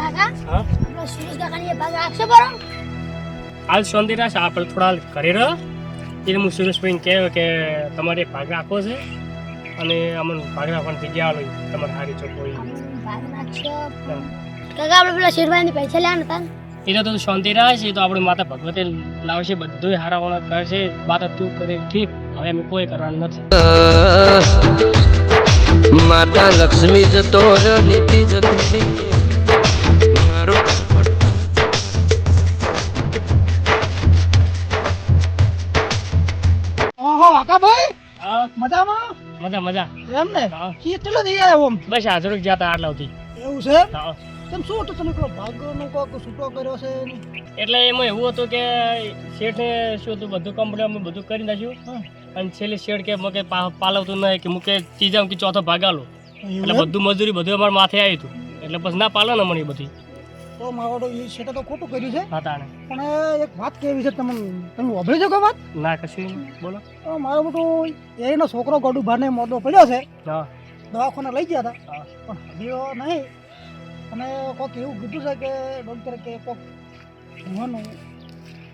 કાકા હા આપણે સુરેશ કાકાની ભાગ રાખશે બરો હાલ શાંતિ રાખ આપણે થોડા ઘરે રહો એટલે હું સુરેશભાઈને કહ્યું કે તમારે ભાગ રાખવો છે અને અમને ભાગ રાખવાની જગ્યા આલો તમારે સારી ચોખ્ખી ભાગ રાખશે કાકા આપણે પેલા શેરવાની પૈસા લેવાના હતા એટલે તો શાંતિ રાખ એ તો આપણે માતા ભગવતે લાવશે બધું હારાવાળા કરશે વાત તું કરે ઠીક હવે અમે કોઈ કરવાનું નથી માતા લક્ષ્મી જતો નીતિ જતી મારું ઓહો વાકાભાઈ હા મજામાં મજા મજા એમ ને હા. કેટલો થઈ આવ્યો આમ બસ હાજર ગયા હતા આટલા સુધી એવું છે હા તેમ શું હતું તમે પેલો ભાગનો કોક છૂટો કર્યો છે ને? એટલે એમાં એવું હતું કે શેઠે શું હતું બધું કમ્પ્લીટ અમે બધું કરી નાખ્યું હા. અને છેલ્લે શેઠ કે મુકે પાલવતું નહીં કે મુકે ત્રીજા કે ચોથો ભાગ આલો એવું એટલે એમ? બધું મજૂરી બધું અમારા માથે આવ્યું હતું એટલે બસ ના પાલો ને મને બધી તો મારો એ સેટે તો ખોટું કર્યું છે હતા ને પણ એક વાત કેવી છે તમે તમે વાપરી છો કે વાત ના કશું નહીં. બોલો તો મારો બધું એનો છોકરો ગડું ભાને મોટો પડ્યો છે હા દવાખાને લઈ ગયા હતા હા. પણ હજીઓ નહીં અને કોક એવું કીધું છે કે ડૉક્ટર કે કોક ભૂવાનું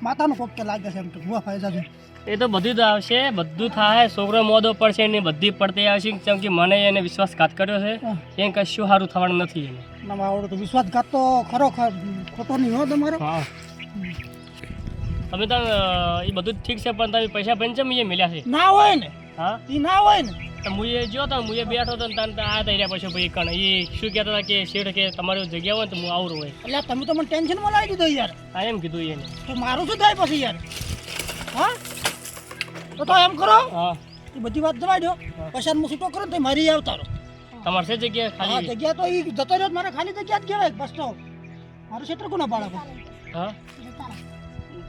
માતાનું કોક કે લાગે છે એમ કે ભૂવા ફાયદા છે એ તો બધું જ આવશે બધું થાય છોકરો મોદો પડશે ને બધી પડતી આવશે કેમ કે મને એને વિશ્વાસઘાત કર્યો છે હા. એ કશું સારું થવાનું નથી એને ના મારો તો વિશ્વાસઘાત તો ખરો ખોટો નહીં હો તમારો હા તમે તો એ બધું ઠીક છે પણ તમે પૈસા પંચમ એ મળ્યા છે ના હોય ને હા એ ના હોય ને તો હું એ જો તો હું એ બેઠો હતો ને તને આ થઈ રહ્યા પછી ભાઈ કણ એ શું કહેતા હતા કે શેઠ કે તમારી જગ્યા હોય ને તો હું આવું હોય એટલે તમે તો મને ટેન્શનમાં લાવી દીધો યાર હા એમ કીધું એને તો મારું શું થાય પછી યાર હા તો એમ કરો હા એ બધી વાત જવા દો પછી હું છૂટો કરું ને તો મારી આવતા રહો તમારે છે જગ્યા હા ખાલી જગ્યા તો એ જતો રહ્યો તો મારે ખાલી જગ્યા જ કહેવાય બસ તો મારું ક્ષેત્ર કોના બાળકો હા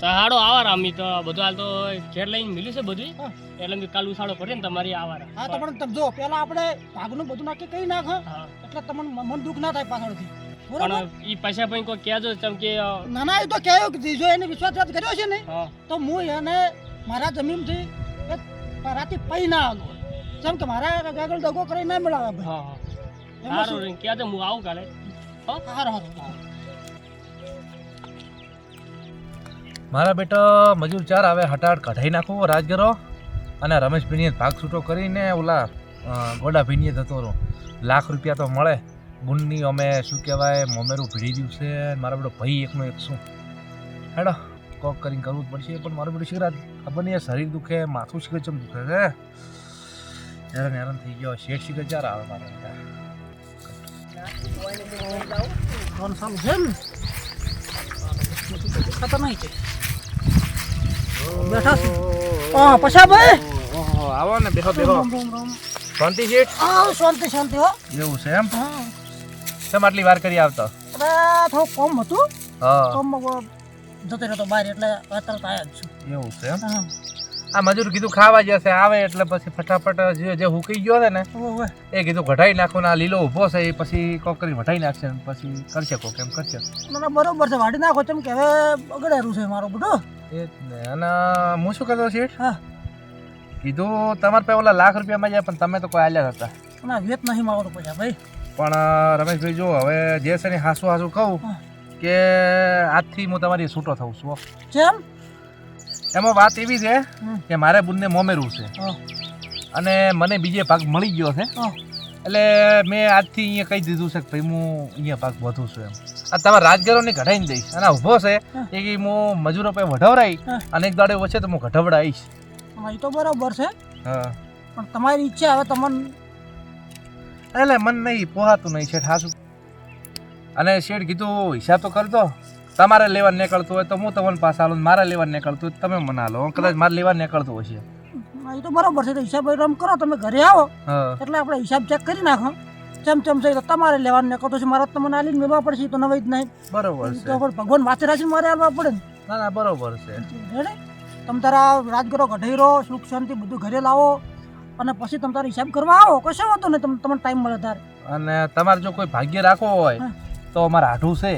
તો હાડો આવારા અમે તો બધું હાલ તો ઘેર લઈને મળ્યું છે બધું હા. એટલે મેં કાલ ઉછાળો કરીએ ને તમારી આવારા હા તો પણ તમે જો પેલા આપણે ભાગનું બધું નક્કી કરી નાખો હા એટલે તમને મન દુઃખ ના થાય પાછળથી બરોબર પણ એ પૈસા પણ કોઈ કહેજો ચમ કે ના ના એ તો કહેવું કે જો એને વિશ્વાસઘાત કર્યો છે ને હા તો હું એને મારા જમીનથી એક રાતે પૈ ના આવું જેમ કે મારા આગળ દગો કરી ના મેળવે ભાઈ હા એમાં સારું શું? રે કહેજો હું આવું કાલે હા હારું હારું મારા બેટા મજૂર ચાર આવે હટાટ કઢાઈ નાખો રાજગરો અને રમેશ ભીણીએ ભાગ છૂટો કરીને ઓલા ગોડા ભીણીએ જતો રહો લાખ રૂપિયા તો મળે બુનની અમે શું કહેવાય મોમેરું ભીડી દીધું છે મારા બેટો ભાઈ એકનો એક શું હેડો કોક કરીને કરવું જ પડશે પણ મારું બેટું શિખરા ખબર નહીં શરીર દુખે માથું શીખર ચમ દુખે છે હેરાન હેરાન થઈ ગયો શેઠ શીખર ચાર આવે મારા બેટા કોણ સારું છે ને ખતર નહીં છે બેઠા છે હા પછા ભાઈ આવો ને બેહો બેહો રામ રામ રામ શાંતિ શેઠ હા શાંતિ શાંતિ હો એવું છે એમ હા કેમ આટલી વાર કરી આવતા અરે થોડું કોમ હતું હા કોમમાં જતો રહ્યો તો બહાર એટલે તરત આવ્યા જ છું એવું છે એમ હા આ મજૂર કીધું ખાવા જશે આવે એટલે પછી ફટાફટ જે હુકાઈ ગયો છે ને ઓવે એ કીધું ઘટાઈ નાખો ને આ લીલો ઊભો છે એ પછી કોક કરી વટાઈ નાખશે ને પછી કરશે કોક એમ કરશે ના ના બરોબર છે વાડી નાખો તેમ કે હવે બગડેલું છે મારું બધું એ જ ને અને હું શું કહેતો શેઠ હા કીધું તમારે પાસે ઓલા લાખ રૂપિયામાં જાય પણ તમે તો કોઈ આલ્યા હતા ના વેત નહીં માગતો પૈસા ભાઈ પણ રમેશભાઈ જો હવે જે છે ને હાસું હાસું કહું હા. કે આજથી હું તમારી છૂટો થઉં છું હો. જેમ એમાં વાત એવી છે હમ. કે મારે બુનને મોમેરું છે હા અને મને બીજે ભાગ મળી ગયો છે હા એટલે મેં આજથી અહીંયા કહી દીધું છે કે ભાઈ હું અહીંયા ભાગ વધુ છું એમ આ તમારા રાજગરોને ઘટાઈને દઈશ અને આ ઊભો છે હા. એ કે હું મજૂરો પાસે વઢવરાઈ હા. અને એક દાડે વચ્ચે તો હું ઘટવડાવીશ હા, એ તો બરોબર છે હા પણ તમારી ઈચ્છા હવે તમને એટલે મન નહીં પોહાતું નહીં શેઠ હાસું અને શેઠ કીધું હિસાબ તો કરતો તમારે લેવા નીકળતું હોય તો હું તમને પાસે આલું મારે લેવા નીકળતું હોય તો તમે મને આલો કદાચ મારે લેવા નીકળતું હશે હા, એ તો બરોબર છે તો હિસાબ રમ કરો તમે ઘરે આવો હા એટલે આપણે હિસાબ ચેક કરી નાખો ચમ છે તો તમારે લેવાનું ને કહો તો મારે તમને આલીને મેળવા પડશે એ તો નવાઈ જ નહીં બરોબર તો છે પણ ભગવાન માથે રાખીને મારે આવવા પડે ને ના ના બરોબર છે રેડે તમે તારા રાજગરો કઢાઈ રહો સુખ શાંતિ બધું ઘરે લાવો અને પછી તમે તારો હિસાબ કરવા આવો કશો વાંધો નહીં તમને ટાઈમ મળે તારે અને તમારે જો કોઈ ભાગ્ય રાખવો હોય હા. તો અમારે હાઠું છે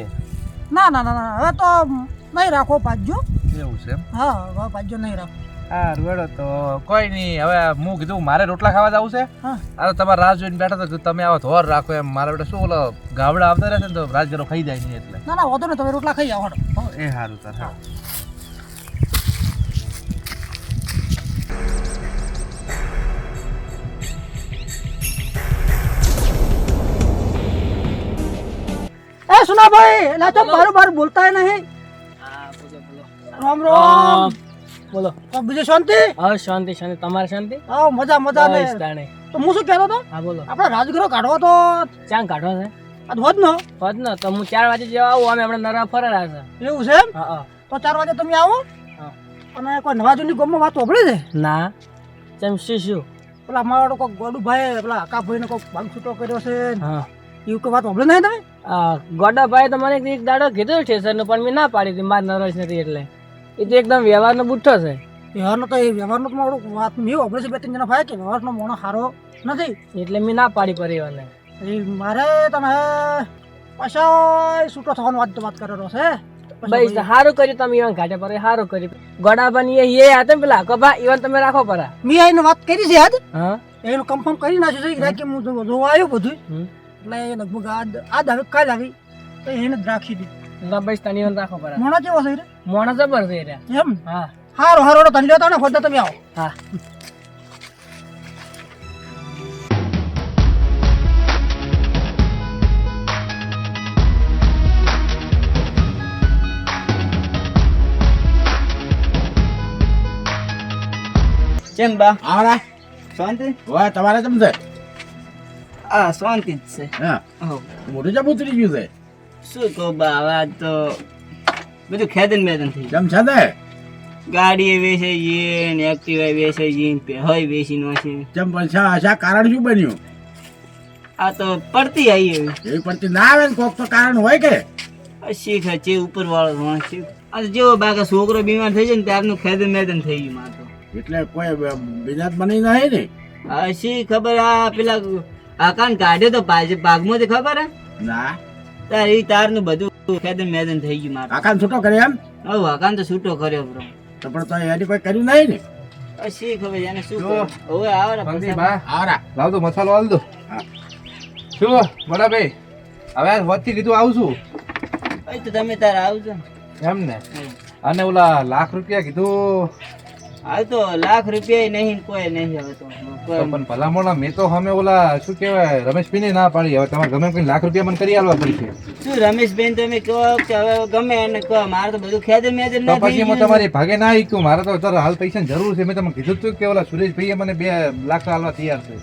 ના ના ના ના હવે તો નહીં રાખો પાજો એવું છે એમ હા હવે પાજો નહીં રાખો હા રૂડો તો કોઈ નહીં. હવે હું કીધું મારે રોટલા ખાવા જવું છે. હા. અરે તમારે રાહ જોઈને બેઠા તો તમે આવો ધોર રાખો એમ. મારા બેટા શું ઓલો ગાવડા આવતા રહેશે ને તો રાજગરો ખાઈ જાય નહીં એટલે. ના વાંધો નહીં, તમે રોટલા ખાઈ આવો. એ સારું તાર. હા એ સુનાભાઈ, એટલે તો બાર બોલતા નહીં. રામ રામ. બોલો. તો બીજી શાંતિ? હા શાંતિ શાંતિ. તમારે શાંતિ? હા મજા મજા ને. બસ તાણે. તો હું શું કહેતો હતો, હા બોલો. આપણે રાજગરો કાઢવો તો ચાંગ કાઢો છે આ હોત ને. હોત ને તો હું 4 વાગે જેવા આવું. અમે હમણાં નરા ફરેલા છે. એવું છે એમ? હા હા. તો 4 વાગે તમે આવો. હા. અને કોઈ નવા જૂની ગામમાં વાત સાંભળી છે? ના ચમ શું? પેલા મારો કોઈ ગોડુભાઈ પેલા આકાભાઈને કોઈ ભાગ છૂટો કર્યો છે, હા એવું કોઈ વાત સાંભળી નહીં તમે? ગોડાભાઈ તો મને એક દાડો કીધું સ્ટેશનનું, પણ મેં ના પાડી હતી. મારે નરસ નથી એટલે. એ તો એકદમ વ્યવહારનો બુઠ્ઠો છે. વ્યવહારનો તો એ વ્યવહારનો તો મારો વાત મેં સાંભળી છે 2-3 જણા ભાઈ કે વ્યવહારનો મોણો સારો નથી. એટલે મેં ના પાડી પરિવારને. એ મારે તમે પાછા છૂટો થવાનો વાત કરેલો છે. ભાઈ સારું કર્યું તમે ઈવન ઘાટે પર સારું કર્યું. ગોડાભાઈ એ હતા ને પેલા કભા ઈવન તમે રાખો પરા. મેં એને વાત કરી છે યાદ, હા એનું કન્ફર્મ કરી નાખ્યું છે કે હું જોવા આવ્યો બધું. એટલે એ લગભગ આજ આવી કાલ આવી તો એને જ રાખી દીધું. ભાઈ તને ઈવન રાખો પરા. મોણા કેવો છે રે? મોણા જબર છે રે. એમ? હા હારો હારો તને લેતા ને ખોટા તમે આવો. હા. કેમ બા આવડા શાંતિ? હવે તમારે કેમ છે? આ શાંતિ જ છે. હા હો. મોટું જબ ઉતરી ગયું છે. શું કહું બા, હવે આજ તો બધું ખેદન મેદન થઈ ગયું. કેમ છે તે? ગાડી વેચે જઈએ ને એક્ટિવા વેચે જઈએ ને હોય વેચી નો છે. કેમ પૈસા આશા કારણ શું બન્યું? આ તો પડતી આવી એવી એવી પડતી ના આવે ને કોક તો કારણ હોય કે? શીખ છે ઉપર વાળો માણસ છે. આ તો જેવો બાકા છોકરો બીમાર થઈ જાય ને ત્યારનું ખેદન મેદન થઈ ગયું મારે તો. એટલે કોઈ બિનાત બની નહીં ને? આ શી ખબર, આ પેલા આકાન કાઢ્યો તો ભાગમાંથી ખબર હે? ના તાર એ તારનું બધું ખેદન મેદન થઈ ગયું મારે. આકાન છૂટો કરે એમ? હવે આકાન તો છૂટો કર્યો બ્રો. તો પણ તો એની કોઈ કર્યું નહીં ને? આ શી ખબર એને શું જો. કર્યું? હવે આવે ને શાંતિ પછી બા. આવડા લાવ તો મસાલો હાલ દો. હા. શું મોટા ભાઈ હવે વચ્ચે કીધું આવું છું ભાઈ તો તમે તાર આવજો. એમ ને. અને ઓલા ₹1,00,000 કીધું હાલ તો ₹1,00,000 નહીં ને કોઈ નહીં હવે તો. તો પણ ભલામણ મેં તો અમે ઓલા શું કહેવાય રમેશભાઈને ના પાડી. હવે તમારે ગમે કંઈ ₹1,00,000 મને કરી આલવા પડશે. શું રમેશબેન તમે કહો કે હવે ગમે એને કહો, મારે તો બધું ખેદ મેદ તો પછી હું તમારી ભાગે ના ઈક્યું. મારે તો અત્યારે હાલ પૈસાની જરૂર છે. મેં તમને કીધું હતું કે ઓલા સુરેશભાઈએ મને 2 લાખ આલવા તૈયાર છે.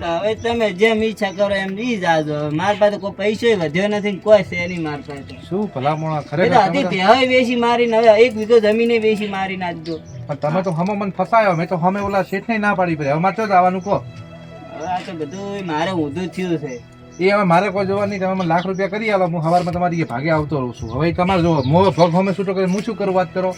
હવે તમે જેમ ઈચ્છા કરો એમ ઈ જાજો. મારી પાસે કોઈ પૈસો વધ્યો નથી ને કોઈ છે નહીં મારી પાસે. શું ભલામણ એ તો ખરેખર હતી તમે તો- ભેહોય વેચી મારીને હવે 1 વીઘો જમીને વેચી મારી નાખજો. પણ તમે તો હમો મને ફસાયો. મેં તો હમે ઓલા શેઠને ના પાડી પડી. હવે મારે તો જવાનું કહો. હવે આ તો બધું મારે ઊંધું થયું છે. એ હવે મારે કોઈ જોવા નહીં. તમે મને ₹1,00,000 કરી આલો. હું સવારમાં તમારી એ ભાગે આવતો રહું છું. હવે તમારે જો મો ભગ હમે છૂટો કરે હું શું કરું વાત કરો.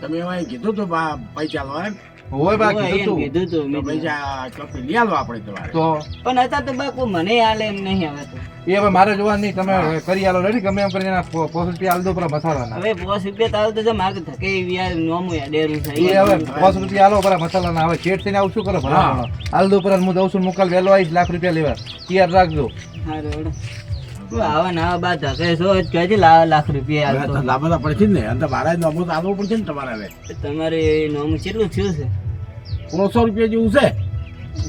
તમે એમાં કીધું તું પૈસા લો એમ? હોય બા હવે કીધું એમ તું. કીધું તું તો મેં. પૈસા ચોખ્ખી લઈ આલો આપણે તમારે. તો પણ અત્યારે તો બા કોઈ મને હાલે એમ નહીં હવે તો. એ હવે મારે જોવા નહીં. તમે કરી આલો રેડી ગમે એમ કરીને એના ₹5 આલ દો પેલા મસાલાના. હવે ₹5 તાવ તો મારે તો થકે વ્યાજ નોમું ડેરું એ થાય. હવે ₹5 આલો પેલા મસાલાના. હવે શેઠ થઈને આવું શું કરો ભલા હાલ દો પેલા હું દઉં છું. મોકલ વહેલો આવીશ ₹1,00,000 લેવા તૈયાર રાખજો. હારું હેડો. તું આવા ને આવા બા ધકે છો જ ક્યાંથી ₹1,00,000 હવે હાલતો? તો લાભ તો પડશે જ ને. અને તો મારે નોમું તો આવવું પડશે ને તમારે. હવે તમારે નોમું કેટલું થયું છે? ₹500 જેવું છે.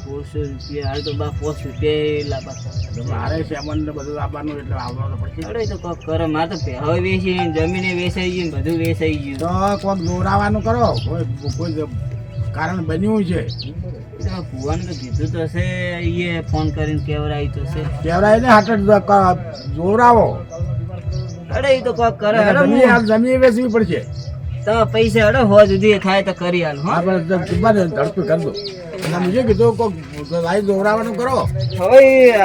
₹400 હાલ તો બા ₹5 લાભ. તો મારે સેમન ને બધું આપવાનું એટલે આવવાનું તો પડશે. અરે તો કોક કરો. મારે તો પહેવા વેચી જમીને વેચાઈ ગયું ને બધું વેચાઈ ગયું. તો કોક દોરાવાનું કરો. કોઈ કારણ બન્યું છે. એ તો ભુવાનું તો કીધું તો છે. એ ફોન કરીને કેવરાય તો છે. કેવડાય ને હાટ દોરાવો. અરે એ તો કોક કરે. હેડો હું- જમીન વેચવી પડશે. તમે પૈસા હેડો હો સુધી થાય તો કરી હાલ. હા આપણે ઝડપી કરી દો. અને બીજે કીધું કોક લાઈ દોરાવાનું કરો. હવે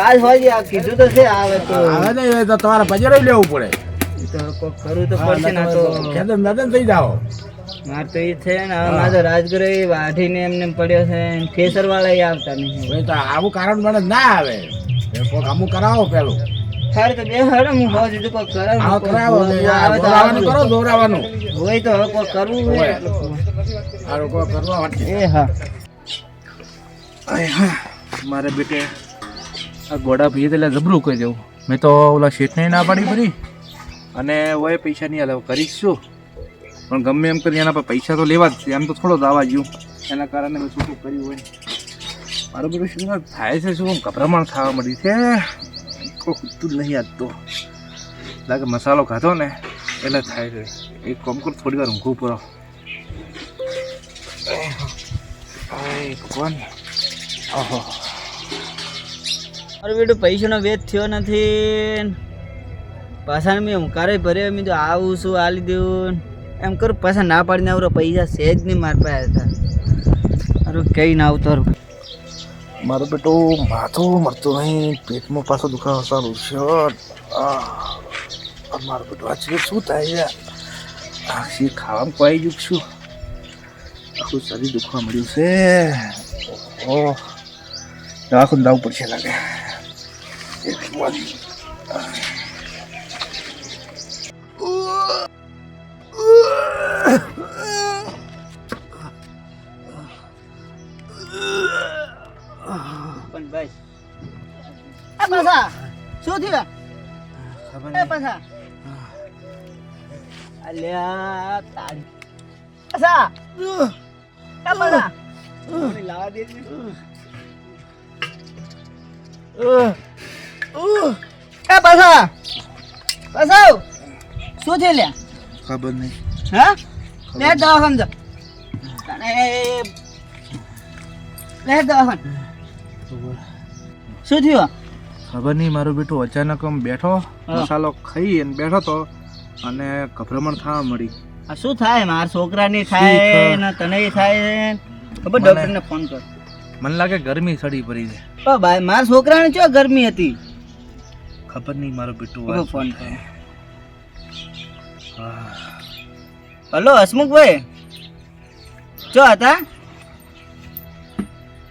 આજ હોય આ કીધું તો છે આવે તો. હવે નહીં તો તમારે બજારે લેવું પડે. એ તો કોક કરવું તો પડશે ને. આ તો ખેતર મેદાન થઈ જાઓ. મારે તો એ છે ને હવે મારે તો રાજગરો એ વાઢીને એમને પડ્યો છે. કેસર વાળા આવતા નહીં. હવે તો આવું કારણ મને ના આવે. કોક અમુક કરાવો પેલું. ખરે તો બે હેડો હું હો દીધું કોક કરાવું. આવો કરાવો. આવે તો દોરાવાનું આવજો. કરો દોરાવાનું. હોય તો હવે કોઈ કરવું હોય એટલે આ લોકો કરવા વાટકે એ હા મારે બેટે આ ગોડા ભાઈએ એટલે જબરું કહી દેવું. મેં તો ઓલા શેઠને ના પાડી પડી અને ઓય પૈસા નહીં હાલે કરીશ શું, પણ ગમે એમ કરી એના પર પૈસા તો લેવા જ છે. એમ તો થોડો દાવા જ્યું એના કારણે મેં શું કર્યું હોય. મારું બધું શું થાય છે, શું ગભરામણ થવા મળી છે, કોઈ ખૂટતું જ નહીં આજ તો. લાગે મસાલો ખાધો ને એટલે થાય છે. એક કામ કર, થોડી વાર ઊંઘું પડો. કોણ ઓહો મારું બેટું પૈસાનો વેચ થયો નથી. પાછા મેં હુંકારે ભર્યો, મેં તો આવું છું આલી દેવું એમ કરું. પાછા ના પાડીને આવરો પૈસા સહેજ નહીં માર પાસે હતા. મારું કઈ ના આવતો. મારું બેટું માથું મરતું નહીં, પેટમાં પાછો દુખાવો ચાલુ છે. મારું બેટું આ છે શું થાય છે? આખી ખાવામાં કોઈ જ છું, આખું શરીર દુખવા મળ્યું છે. ઓહ દવાખાને જવું પડશે લાગે. પણ ભાઈ પાછા શું થયું? ખબર એ નહીં. પાછા અલ્યા તાળી પાછા એ પાછા મને લાવા દે ને. એ પાછા પાછા શું થયું લ્યા? ખબર નહીં. હા લે દવાખાને જા. તને લે દવાખાને. શું થયું? ખબર નહીં. મારું બેટું અચાનક આમ બેઠો, હા. મસાલો ખાઈ અને બેઠો તો અને ગભરામણ થવા મળી. આ શું થાય? મારા છોકરાને શી થાય ખબર? ને તને થાય ખબર. મને- ડોક્ટરને ફોન કર. મને લાગે ગરમી સડી પડી છે. ઓ ભાઈ મારા છોકરાને ચો ગરમી હતી. ખબર નહીં મારું બેટું ઉભો આ ફોન શું થાય. હા. હલો હસમુખભાઈ, ચો હતા?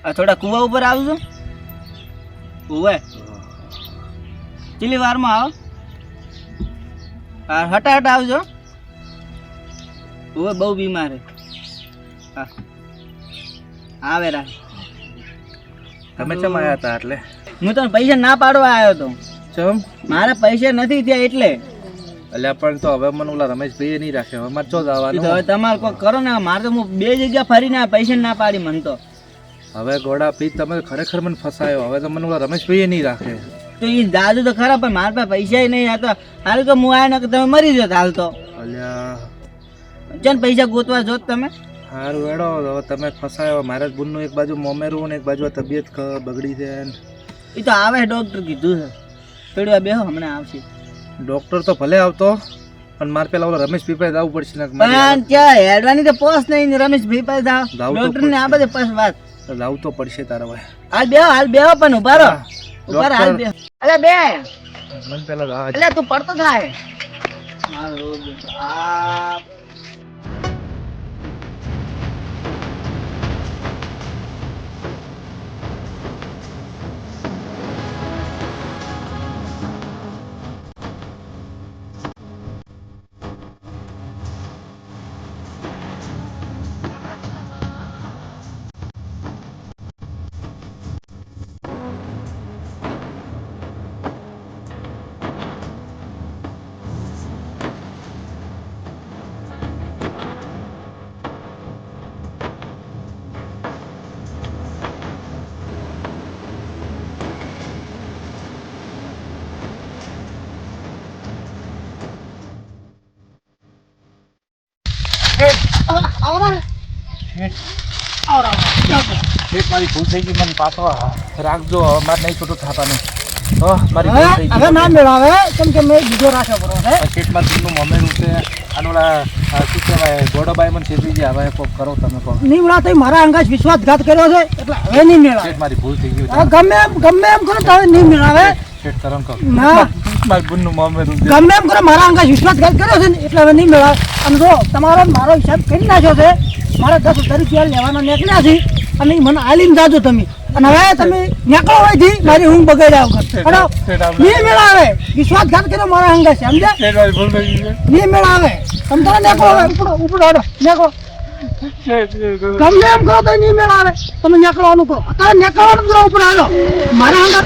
આ થોડા કુવા ઉપર આવજો. ઉવે કેટલી વારમાં આવો? હા હટાહટ આવજો. ઉવે બહુ બીમાર છે. હા આવે રાખ. તમે ચમ આયા હતા એટલે? હું તને પૈસા ના પાડવા આવ્યો હતો. ચમ મારા પૈસા નથી થયા એટલે. એટલે પણ તો હવે મને ઓલા રમેશભાઈએ નહીં રાખ્યો. હવે મારે ચો એ તો હવે જવાનું. તમારે કોઈ કરો ને. મારે તો હું 2 જગ્યા ફરીને આ પૈસા ના પાડી મને તો. હવે ગોડા પી તમે ખરેખર મને ફસાયો. હવે તો મને ઓલા રમેશભાઈએ નહીં રાખે. તો એ દાદુ તો ખરા, પણ મારા પાસે પૈસા નહીં. આ તો હાલ તો હું આવ્યો ને કે તમે મરી જાત હાલ તો. અલ્યા ચલ પૈસા ગોતવા જોત તમે. સારું હેડો. હવે તમે ફસાયો. મારા જ બુનનું એક બાજુ મોમેરું ને એક બાજુ આ તબિયત બગડી છે. એ તો આવે ડોક્ટર કીધું છે. થોડી વાર બેહો, હમણાં આવશે. ડોક્ટર તો ભલે આવતો પણ મારે પેલા ઓલા રમેશ પીપાઈ જવું પડશે ને મારે પણ ત્યાં હેડવાની તો પોસ નહીં ને. રમેશભાઈ પાસે જાઓ. જાવું તો ડોક્ટર ને આ બધે પાસ વાત. જવું તો પડશે તારા ભાઈ. હાલ બેહો પણ ઉભા રહો. ઉભા રહો, હાલ બેહો. અલે બે મને પેલા રાહ એટલે તું પડતો થાય. મારો આ શેઠ મારી ભૂલ થઈ ગઈ. મને પાછો રાખજો. હવે મારે નહીં છૂટું થવાનું. મારી ભૂલ થઈ હવે ના ગઈ. મેળાવે કેમ કે મેં બીજો રાખ્યો બરો છે. શેઠ મારી ભૂલનું મોમેરું છે. અને ઓલા શું કહેવાય ગોડોબાઈ મને છેતરી ગયા. હવે કોક કરો તમે કહો. નહીં મેળા તો મારા અંગાજ વિશ્વાસઘાત કર્યો છે એટલે હવે નહીં મેળાવે. શેઠ મારી ભૂલ થઈ ગઈ. હવે ગમે એમ કરો તો હવે નહીં મેળાવે. શેઠ તરમ કહો. ના મારી ભૂલનું મોમેરું છે. ગમે એમ કરો મારા અંગાજ વિશ્વાસઘાત કર્યો છે ને એટલે હવે નહીં મેળાવે. અને જો તમારો મારો હિસાબ કરી નાખ્યો છે. મારે 10,000 રૂપિયા લેવાના નીકળ્યા છે અને ઈ મને આલીને જાજો તમે. અને હવે તમે નીકળો હોયથી મારી ઊંઘ બગાડ્યા વગર. નહીં મેળાવે. વિશ્વાસઘાત કર્યો મારા અંગાજ, સમજ્યા? શેઠ મારી ભૂલ થઈ ગઈ છે. નહીં મેળાવે. તમે તો નીકળો હવે. ઉપડો હેડો નીકળો. ગમે એમ કહો તો નહીં મેળ આવે. તમે નીકળવાનું કહો, અત્યારે નીકળવાનું જ રહો ઉપર હાલો મારા અંદર